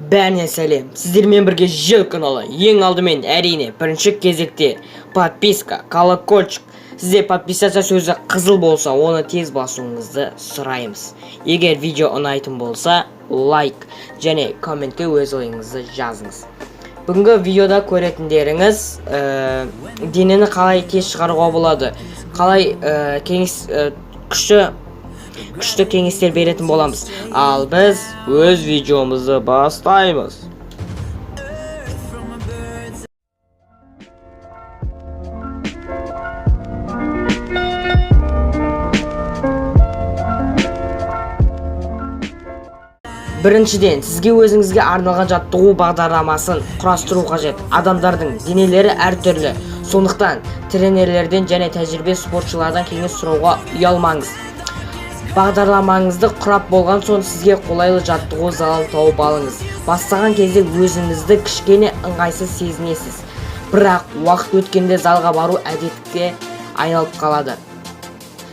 Бәріне сәлем. Сіздермен бірге жыл каналы. Ең алдымен әрине бірінші кезекте подписка, колокольчик. Сізде подписаться сөзі қызыл болса, оны тез басуыңызды сұраймыз. Егер видео ұнайтын болса, лайк және комментке өз ойыңызды жазыңыз. Бүгінгі видеода көретіндеріңіз денені қалай тез шығаруға болады, қалай күшті кеңестер беретін боламыз. Ал біз өз видеомызды бастаймыз. Біріншіден, сізге өзіңізге арналған жаттығу бағдарламасын құрастыру қажет. Адамдардың денелері әртүрлі. Сондықтан тренерлерден және тәжірибе спортшылардан кеңес сұрауға ұялмаңыз. Бағдарламаңызды құрап болған соң сізге қолайлы жаттығу залын тауып алыңыз. Бастаған кезде өзіңізді кішкене ыңғайсыз сезінесіз. Бірақ уақыт өткенде залға бару әдетке айналып қалады.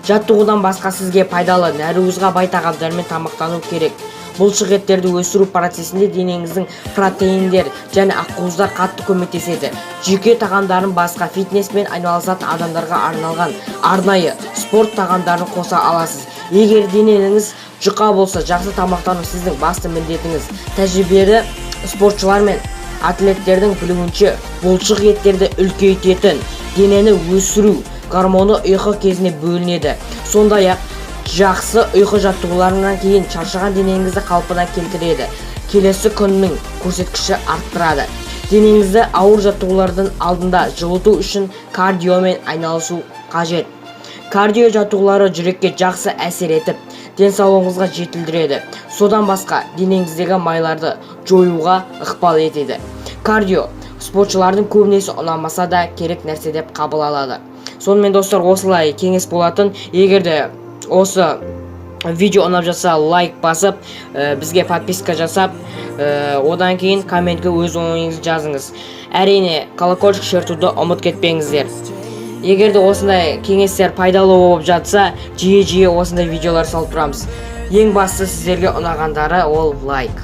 Жаттығудан басқа сізге пайдалы нәруызға бай тағамдармен тамақтану керек. Бұлшық еттерді өсіру процесінде денеңіздің протеиндер және ақуыздар қатты көмектеседі. Жүйке тағамдарын басқа фитнеспен айналысатын адамдарға арналған арнайы спорт тағамдарын қоса аласыз. Егер денеңіз жұқа болса, жақсы тамақтану сіздің басты міндетіңіз. Тәжірибелі спортшылар мен атлеттердің білуінше, бұлшық еттерді үлкейтетін денені өсіру гормоны ұйқы кезінде бөлінеді. Сондай-ақ жақсы ұйқы жаттығуларынан кейін шаршаған денеңізді қалпына келтіреді. Келесі күннің көрсеткіші арттырады. Денеңізді ауыр жаттығулардың алдында жылыту үшін кардиомен айналысу қажет. Кардио жаттығулары жүрекке жақсы әсер етіп, денсаулығыңызға жетілдіреді. Содан басқа денеңіздегі майларды жоюға ықпал етеді. Кардио спортшылардың көбінесе ұнамаса да керек нәрсе деп қабыл алады. Сонымен достар, осылай кеңес болатын. Егерде осы видео ұнап жатса, лайк басып, бізге подписка жасап, одан кейін комментке өз ойыңызды жазыңыз. Әрине, колокольчик шертуді ұмыт кетпеңіздер. Егерде осындай кеңестер пайдалы болып жатса, жиі осындай видеолар салып тұрамыз. Ең басты сіздерге ұнағандары ол лайк.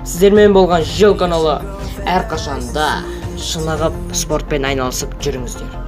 Сіздермен болған жыл каналы әрқашанда шынығып спортпен айналысып жүріңіздер.